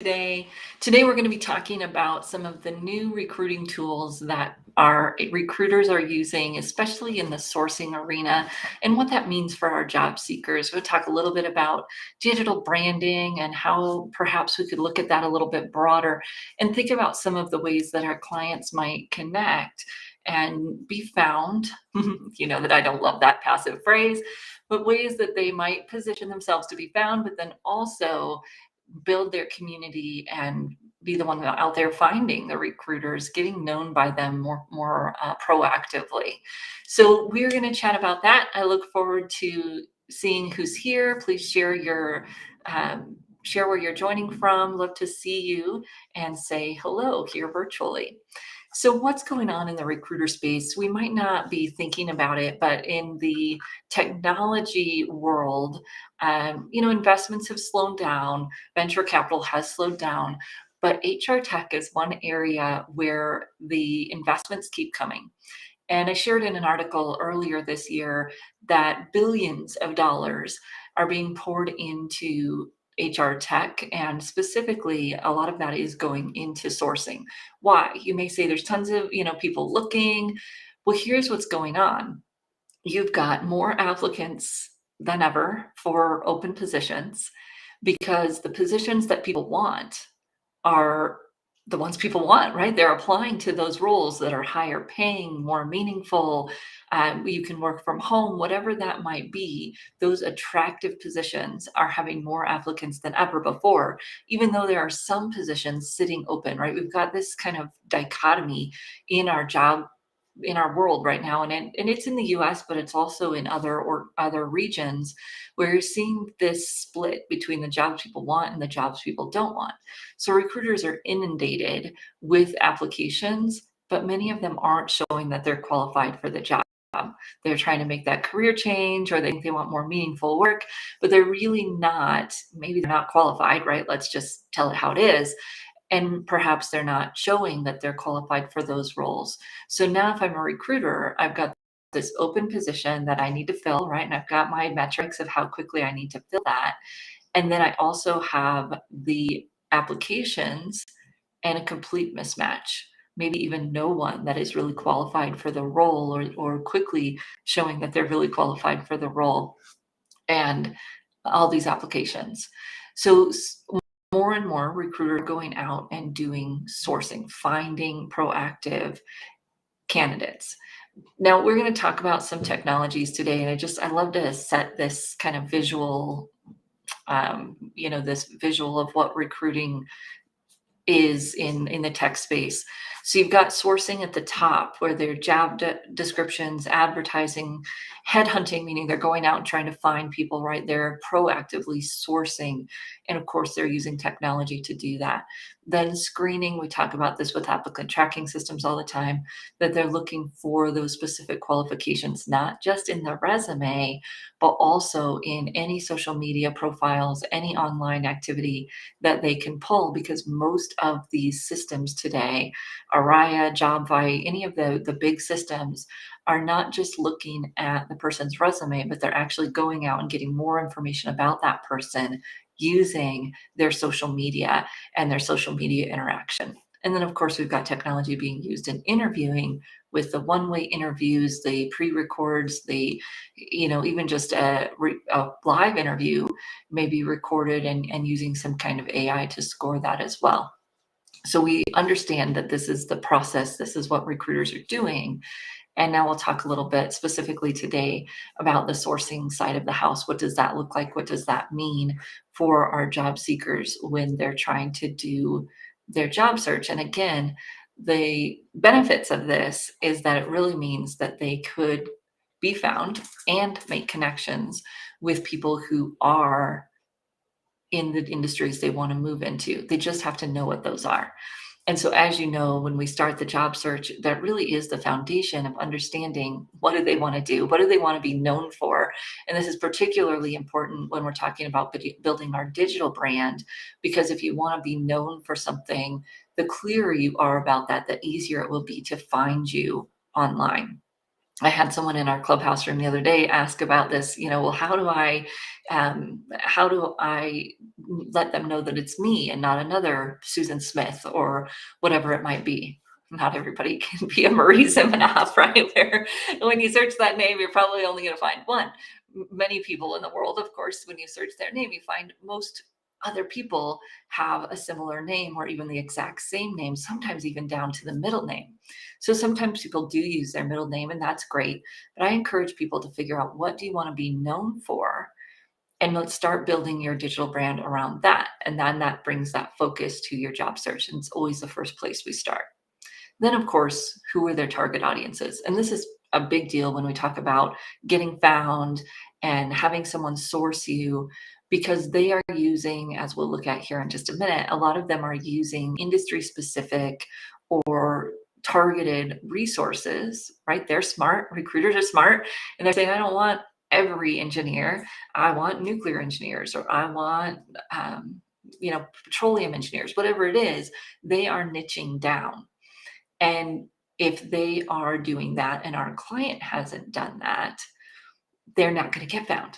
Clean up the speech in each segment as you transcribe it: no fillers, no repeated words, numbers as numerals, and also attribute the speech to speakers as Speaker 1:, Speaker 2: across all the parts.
Speaker 1: today. Today, we're going to be talking about some of the new recruiting tools that our recruiters are using, especially in the sourcing arena, and what that means for our job seekers. We'll talk a little bit about digital branding and how perhaps we could look at that a little bit broader and think about some of the ways that our clients might connect and be found. You know that I don't love that passive phrase, but ways that they might position themselves to be found, but then also build their community and be the one out there finding the recruiters, getting known by them more proactively. So we're going to chat about that. I look forward to seeing who's here. Please share your share where you're joining from. Love to see you and say hello here virtually. So what's going on in the recruiter space? We might not be thinking about it, but in the technology world, investments have slowed down, venture capital has slowed down, but HR tech is one area where the investments keep coming. And I shared in an article earlier this year that billions of dollars are being poured into HR tech, and specifically, a lot of that is going into sourcing. Why? You may say there's tons of people looking. Well, here's what's going on. You've got more applicants than ever for open positions because the positions that people want are the ones people want, right? They're applying to those roles that are higher paying, more meaningful. You can work from home, whatever that might be. Those attractive positions are having more applicants than ever before, even though there are some positions sitting open, right? We've got this kind of dichotomy in our world right now, and it's in the US, but it's also in other regions where you're seeing this split between the jobs people want and the jobs people don't want. So recruiters are inundated with applications, but many of them aren't showing that they're qualified for the job. They're trying to make that career change, or they think they want more meaningful work, but they're really not. Maybe they're not qualified, right? Let's just tell it how it is. And perhaps they're not showing that they're qualified for those roles. So now if I'm a recruiter, I've got this open position that I need to fill, right? And I've got my metrics of how quickly I need to fill that. And then I also have the applications and a complete mismatch. Maybe even no one that is really qualified for the role, or quickly showing that they're really qualified for the role, and all these applications. So more and more recruiters going out and doing sourcing, finding proactive candidates. Now we're going to talk about some technologies today, and I love to set this kind of visual, this visual of what recruiting is in the tech space. So you've got sourcing at the top, where their job descriptions, advertising, headhunting, meaning they're going out and trying to find people, right? They're proactively sourcing. And of course, they're using technology to do that. Then screening, we talk about this with applicant tracking systems all the time, that they're looking for those specific qualifications, not just in the resume, but also in any social media profiles, any online activity that they can pull, because most of these systems today, Araya, JobVite, any of the big systems, are not just looking at the person's resume, but they're actually going out and getting more information about that person using their social media and their social media interaction. And then, of course, we've got technology being used in interviewing with the one-way interviews, the pre-records, even just a live interview may be recorded and using some kind of AI to score that as well. So we understand that this is the process, this is what recruiters are doing. And now we'll talk a little bit specifically today about the sourcing side of the house. What does that look like? What does that mean for our job seekers when they're trying to do their job search? And again, the benefits of this is that it really means that they could be found and make connections with people who are in the industries they want to move into. They just have to know what those are. And so, as you know, when we start the job search, that really is the foundation of understanding what do they want to do? What do they want to be known for? And this is particularly important when we're talking about building our digital brand, because if you want to be known for something, the clearer you are about that, the easier it will be to find you online. I had someone in our clubhouse room the other day ask about this, well, how do I let them know that it's me and not another Susan Smith or whatever it might be? Not everybody can be a Marie Zimenoff, right? Where when you search that name, you're probably only going to find one. Many people in the world, of course, when you search their name, you find most other people have a similar name or even the exact same name, sometimes even down to the middle name. So sometimes people do use their middle name, and that's great. But I encourage people to figure out, what do you want to be known for? And let's start building your digital brand around that. And then that brings that focus to your job search. And it's always the first place we start. Then, of course, who are their target audiences? And this is a big deal when we talk about getting found and having someone source you, because they are using, as we'll look at here in just a minute, a lot of them are using industry specific or targeted resources, right? They're smart. Recruiters are smart. And they're saying, I don't want every engineer. I want nuclear engineers, or I want, petroleum engineers, whatever it is. They are niching down. And if they are doing that and our client hasn't done that, they're not going to get found,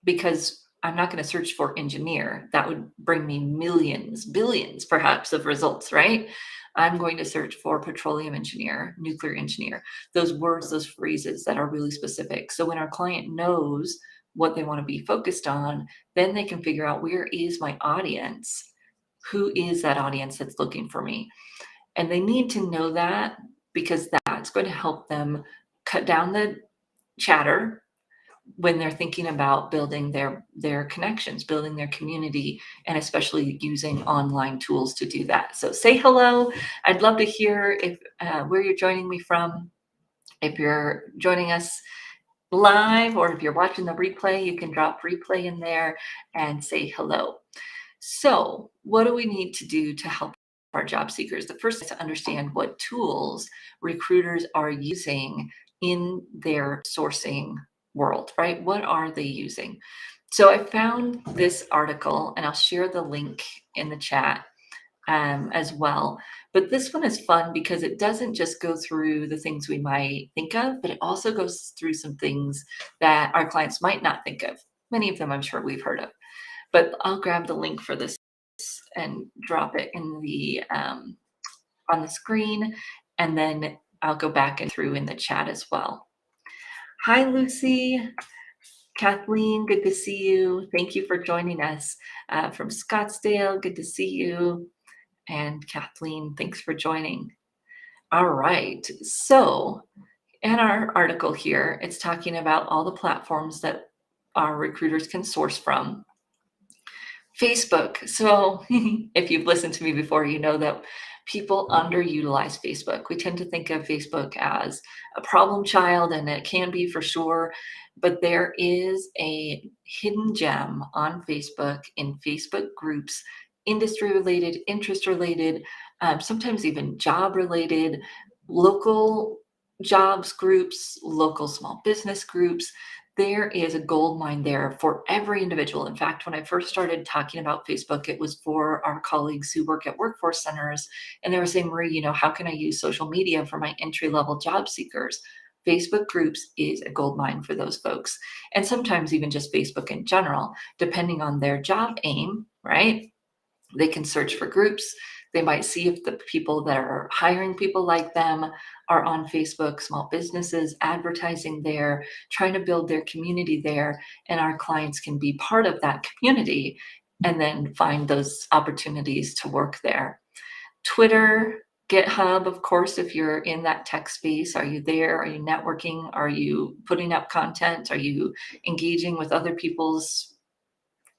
Speaker 1: because I'm not going to search for engineer. That would bring me millions, billions perhaps of results, right? I'm going to search for petroleum engineer, nuclear engineer, those words, those phrases that are really specific. So when our client knows what they want to be focused on, then they can figure out, where is my audience? Who is that audience that's looking for me? And they need to know that, because that's going to help them cut down the chatter when they're thinking about building their connections, building their community, and especially using online tools to do that. So say hello. I'd love to hear if where you're joining me from. If you're joining us live, or if you're watching the replay, you can drop replay in there and say hello. So what do we need to do to help our job seekers? The first is to understand what tools recruiters are using in their sourcing world, right? What are they using? So I found this article, and I'll share the link in the chat as well. But this one is fun because it doesn't just go through the things we might think of, but it also goes through some things that our clients might not think of. Many of them I'm sure we've heard of. But I'll grab the link for this and drop it in the on the screen, and then I'll go back and through in the chat as well. Hi, Lucy. Kathleen, good to see you. Thank you for joining us from Scottsdale. Good to see you. And Kathleen, thanks for joining. All right. So in our article here, it's talking about all the platforms that our recruiters can source from. Facebook. So if you've listened to me before, you know that people underutilize Facebook. We tend to think of Facebook as a problem child, and it can be for sure, but there is a hidden gem on Facebook, in Facebook groups, industry related, interest related, sometimes even job related, local jobs groups, local small business groups. There is a gold mine there for every individual. In fact, when I first started talking about Facebook, it was for our colleagues who work at workforce centers. And they were saying, Marie, how can I use social media for my entry-level job seekers? Facebook groups is a gold mine for those folks. And sometimes even just Facebook in general, depending on their job aim, right? They can search for groups. They might see if the people that are hiring people like them are on Facebook, small businesses advertising there, trying to build their community there, and our clients can be part of that community and then find those opportunities to work there. Twitter, GitHub, of course, if you're in that tech space, are you there? Are you networking? Are you putting up content? Are you engaging with other people's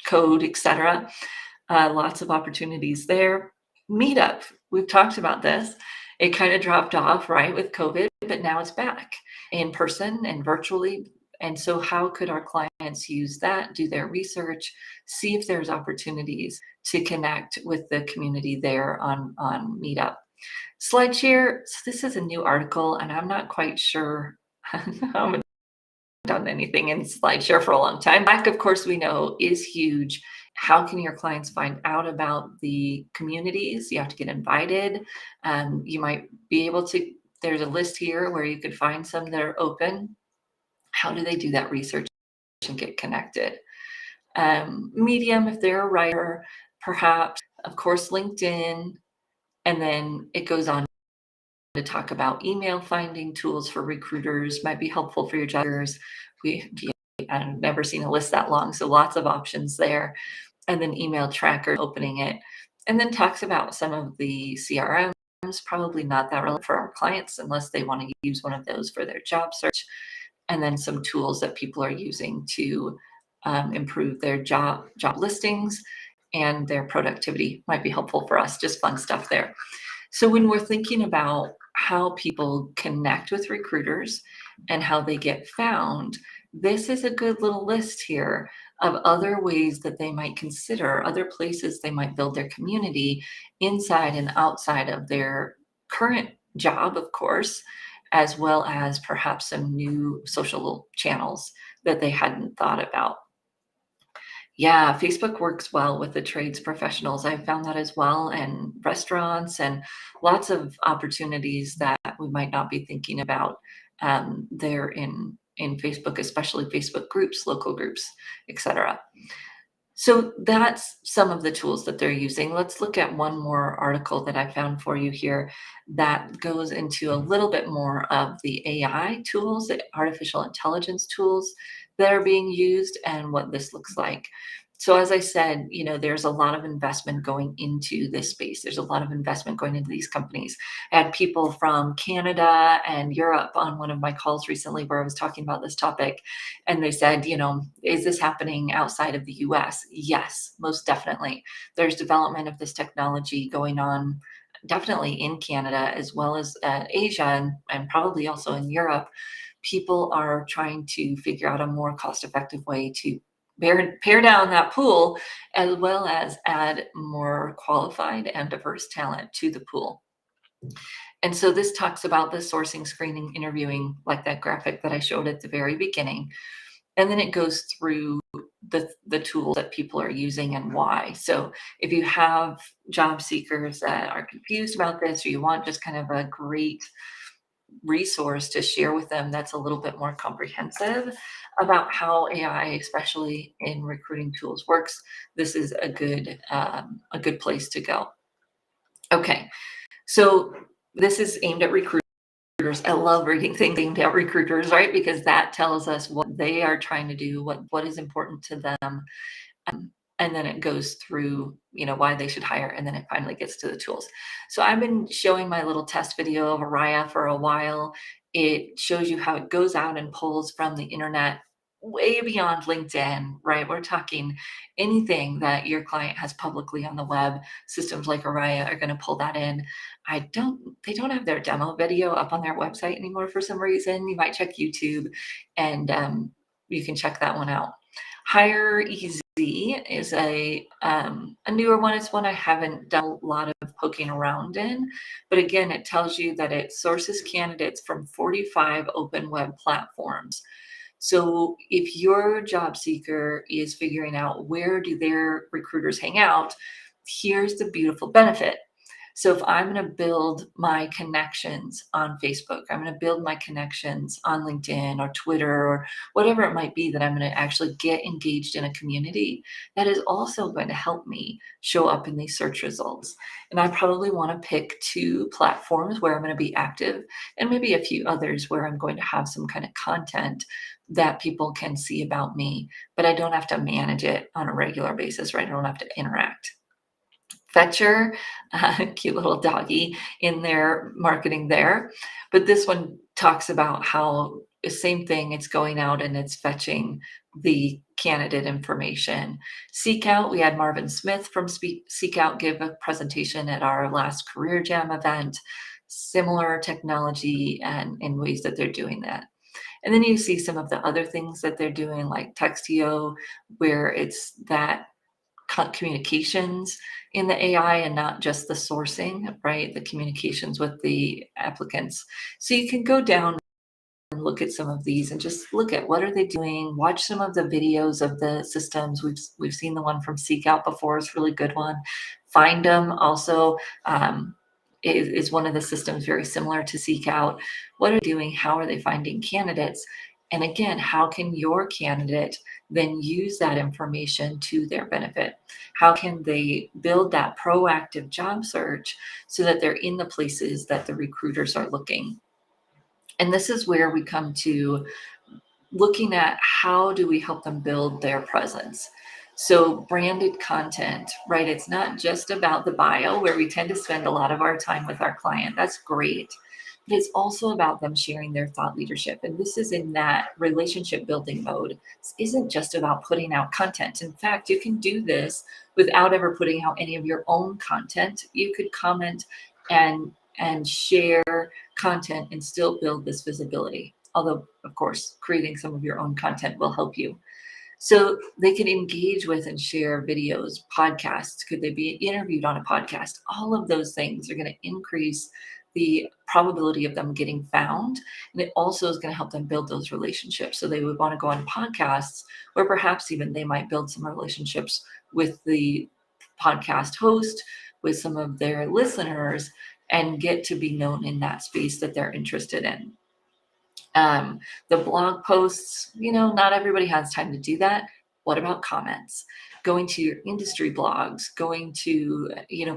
Speaker 1: code, etc.? Lots of opportunities there. Meetup, we've talked about this. It kind of dropped off, right, with COVID, but now it's back in person and virtually. And so how could our clients use that, do their research, see if there's opportunities to connect with the community there on Meetup. SlideShare, so this is a new article, and I'm not quite sure how done anything in SlideShare for a long time. Slack, of course, we know is huge. How can your clients find out about the communities? You have to get invited. You might be able to there's a list here where you could find some that are open. How do they do that research and get connected? Medium, if they're a writer, perhaps, of course, LinkedIn, and then it goes on to talk about email finding tools for recruiters might be helpful for your jobbers. I've never seen a list that long, so lots of options there. And then email tracker, opening it, and then talks about some of the CRMs, probably not that relevant for our clients unless they want to use one of those for their job search. And then some tools that people are using to improve their job listings and their productivity might be helpful for us. Just fun stuff there. So when we're thinking about how people connect with recruiters and how they get found, this is a good little list here of other ways that they might consider, other places they might build their community inside and outside of their current job, of course, as well as perhaps some new social channels that they hadn't thought about. Yeah, Facebook works well with the trades professionals. I've found that as well, and restaurants and lots of opportunities that we might not be thinking about there in Facebook, especially Facebook groups, local groups, etc. So that's some of the tools that they're using. Let's look at one more article that I found for you here that goes into a little bit more of the AI tools, the artificial intelligence tools that are being used and what this looks like. So as I said, there's a lot of investment going into this space. There's a lot of investment going into these companies. I had people from Canada and Europe on one of my calls recently where I was talking about this topic. And they said, is this happening outside of the US? Yes, most definitely. There's development of this technology going on definitely in Canada as well as Asia and probably also in Europe. People are trying to figure out a more cost-effective way to pare down that pool as well as add more qualified and diverse talent to the pool. And so this talks about the sourcing, screening, interviewing, like that graphic that I showed at the very beginning. And then it goes through the tools that people are using and why. So if you have job seekers that are confused about this, or you want just kind of a great resource to share with them that's a little bit more comprehensive about how AI, especially in recruiting tools, works, this is a good place to go. Okay, so this is aimed at recruiters. I love reading things aimed at recruiters, right? Because that tells us what they are trying to do, what is important to them. And then it goes through, why they should hire, and then it finally gets to the tools. So I've been showing my little test video of Araya for a while. It shows you how it goes out and pulls from the internet way beyond LinkedIn, right? We're talking anything that your client has publicly on the web. Systems like Araya are going to pull that in. They don't have their demo video up on their website anymore for some reason. You might check YouTube and you can check that one out. Hire Easy is a newer one. It's one I haven't done a lot of poking around in, but again, it tells you that it sources candidates from 45 open web platforms. So if your job seeker is figuring out where do their recruiters hang out, here's the beautiful benefit. So if I'm going to build my connections on Facebook, I'm going to build my connections on LinkedIn or Twitter or whatever it might be that I'm going to actually get engaged in a community, that is also going to help me show up in these search results. And I probably want to pick 2 platforms where I'm going to be active and maybe a few others where I'm going to have some kind of content that people can see about me, but I don't have to manage it on a regular basis, right? I don't have to interact. Fetcher, cute little doggy in their marketing there. But this one talks about how the same thing, it's going out and it's fetching the candidate information. Seek Out, we had Marvin Smith from Seek Out give a presentation at our last Career Jam event, similar technology and in ways that they're doing that. And then you see some of the other things that they're doing, like Textio, where it's that communications in the AI and not just the sourcing, right? The communications with the applicants. So you can go down and look at some of these and just look at what are they doing, watch some of the videos of the systems. We've seen the one from Seek Out before, it's a really good one. Find them also. is one of the systems very similar to Seek Out. What are they doing? How are they finding candidates? And again, how can your candidate then use that information to their benefit? How can they build that proactive job search so that they're in the places that the recruiters are looking? And this is where we come to looking at how do we help them build their presence. So branded content, right? It's not just about the bio where we tend to spend a lot of our time with our client. That's great. But it's also about them sharing their thought leadership. And this is in that relationship building mode. This isn't just about putting out content. In fact, you can do this without ever putting out any of your own content. You could comment and share content and still build this visibility. Although, of course, creating some of your own content will help you. So they can engage with and share videos, podcasts. Could they be interviewed on a podcast? All of those things are going to increase the probability of them getting found. And it also is going to help them build those relationships. So they would want to go on podcasts, or perhaps even they might build some relationships with the podcast host, with some of their listeners, and get to be known in that space that they're interested in. The blog posts, not everybody has time to do that. What about comments? Going to your industry blogs, going to,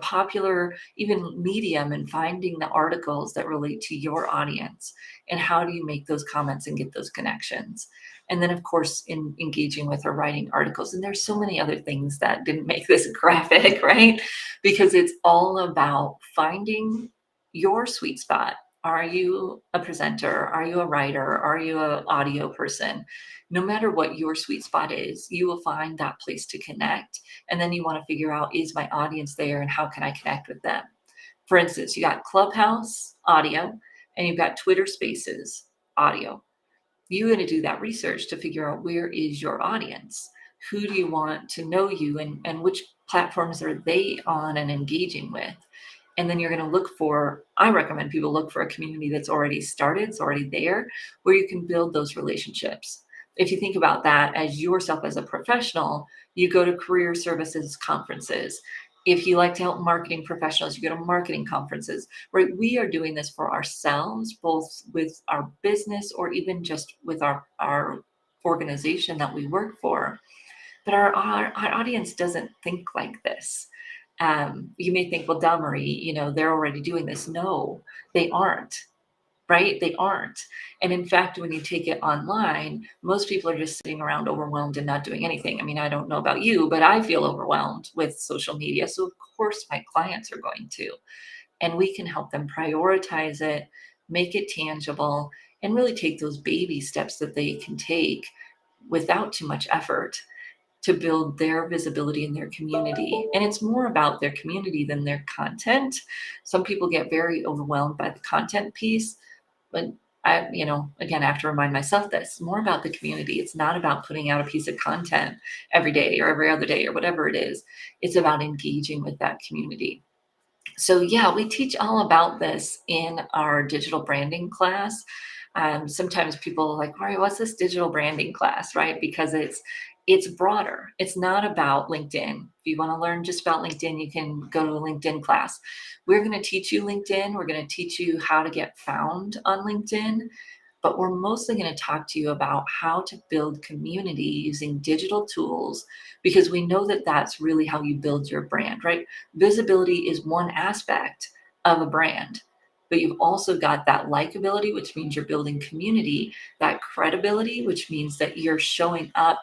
Speaker 1: popular, even Medium, and finding the articles that relate to your audience. And how do you make those comments and get those connections? And then, of course, in engaging with or writing articles. And there's so many other things that didn't make this graphic, right? Because it's all about finding your sweet spot. Are you a presenter? Are you a writer? Are you an audio person? No matter what your sweet spot is, you will find that place to connect. And then you want to figure out, is my audience there and how can I connect with them? For instance, you got Clubhouse audio and you've got Twitter Spaces audio. You're going to do that research to figure out where is your audience? Who do you want to know you, and which platforms are they on and engaging with? And then you're going to look for, I recommend people look for a community that's already started, it's already there, where you can build those relationships. If you think about that as yourself as a professional, you go to career services conferences. If you like to help marketing professionals, you go to marketing conferences, right? We are doing this for ourselves, both with our business or even just with our organization that we work for. But our audience doesn't think like this. You may think, well, Marie, they're already doing this. No, they aren't, right? They aren't. And in fact, when you take it online, most people are just sitting around overwhelmed and not doing anything. I mean, I don't know about you, but I feel overwhelmed with social media. So of course my clients are going to, and we can help them prioritize it, make it tangible, and really take those baby steps that they can take without too much effort to build their visibility in their community. And it's more about their community than their content. Some people get very overwhelmed by the content piece, but I, again, I have to remind myself this, more about the community. It's not about putting out a piece of content every day or every other day or whatever it is. It's about engaging with that community. So yeah, we teach all about this in our digital branding class. Sometimes people are like, all right, what's this digital branding class, right? Because it's broader. It's not about LinkedIn. If you want to learn just about LinkedIn, you can go to a LinkedIn class. We're going to teach you LinkedIn. We're going to teach you how to get found on LinkedIn. But we're mostly going to talk to you about how to build community using digital tools, because we know that that's really how you build your brand, right? Visibility is one aspect of a brand, but you've also got that likability, which means you're building community, that credibility, which means that you're showing up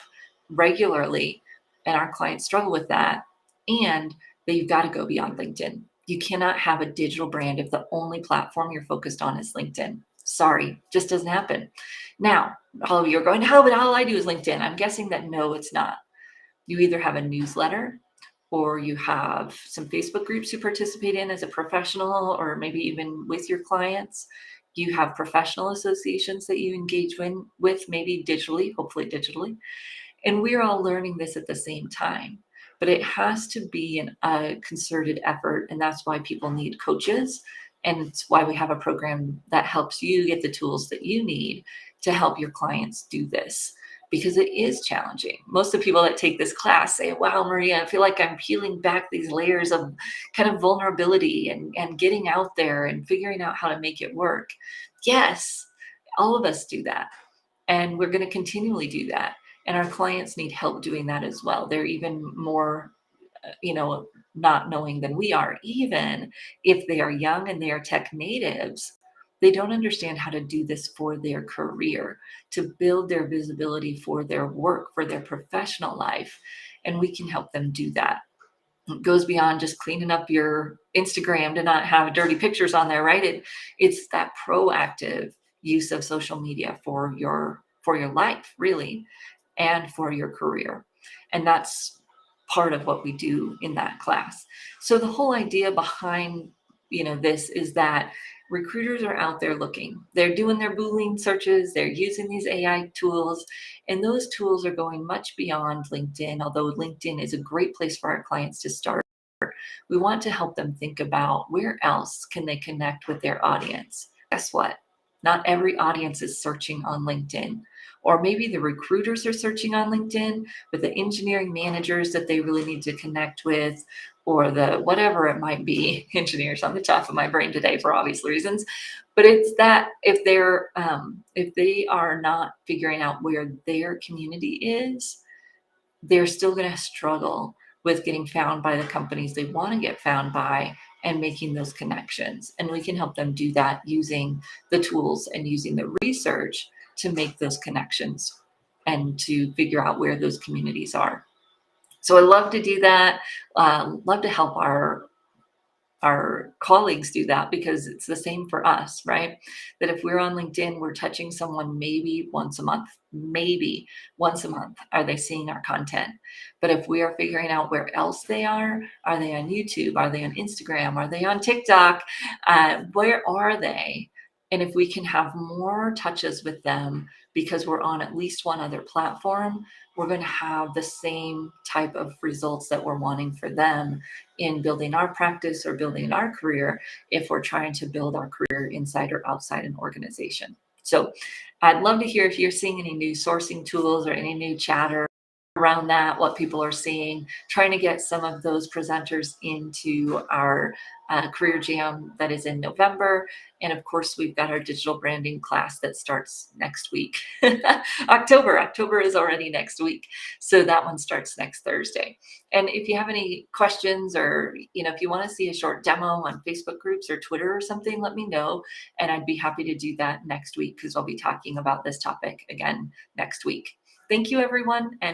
Speaker 1: regularly, and our clients struggle with that, and that you've got to go beyond LinkedIn. You cannot have a digital brand if the only platform you're focused on is LinkedIn. Sorry, just doesn't happen. Now, all of you are going, oh, but all I do is LinkedIn. I'm guessing that no, it's not. You either have a newsletter, or you have some Facebook groups you participate in as a professional, or maybe even with your clients. You have professional associations that you engage with, maybe digitally, hopefully digitally. And we're all learning this at the same time. But it has to be a concerted effort, and that's why people need coaches. And it's why we have a program that helps you get the tools that you need to help your clients do this. because it is challenging. Most of the people that take this class say, wow, Maria, I feel like I'm peeling back these layers of kind of vulnerability and getting out there and figuring out how to make it work. Yes, all of us do that. And we're going to continually do that. And our clients need help doing that as well. They're even more, not knowing than we are. Even if they are young and they are tech natives, they don't understand how to do this for their career, to build their visibility for their work, for their professional life. And we can help them do that. It goes beyond just cleaning up your Instagram to not have dirty pictures on there, right? It's that proactive use of social media for your life, really, and for your career. And that's part of what we do in that class. So the whole idea behind, this is that recruiters are out there looking. They're doing their Boolean searches, they're using these AI tools, and those tools are going much beyond LinkedIn, although LinkedIn is a great place for our clients to start. We want to help them think about where else can they connect with their audience. Guess what? Not every audience is searching on LinkedIn. Or maybe the recruiters are searching on LinkedIn, but the engineering managers that they really need to connect with, or the whatever it might be, engineers on the top of my brain today for obvious reasons. But it's that if they are not figuring out where their community is, they're still going to struggle with getting found by the companies they want to get found by and making those connections. And we can help them do that using the tools and using the research to make those connections and to figure out where those communities are. So I love to do that. Love to help our colleagues do that, because it's the same for us, right? That if we're on LinkedIn, we're touching someone maybe once a month, are they seeing our content? But if we are figuring out where else they are they on YouTube? Are they on Instagram? Are they on TikTok? Where are they? And if we can have more touches with them because we're on at least one other platform, we're going to have the same type of results that we're wanting for them in building our practice or building our career, if we're trying to build our career inside or outside an organization. So I'd love to hear if you're seeing any new sourcing tools or any new chatter around that, what people are seeing, trying to get some of those presenters into our career jam that is in November. And of course, we've got our digital branding class that starts next week. October is already next week. So that one starts next Thursday. And if you have any questions, or if you want to see a short demo on Facebook groups or Twitter or something, let me know. And I'd be happy to do that next week, because I'll be talking about this topic again next week. Thank you, everyone. And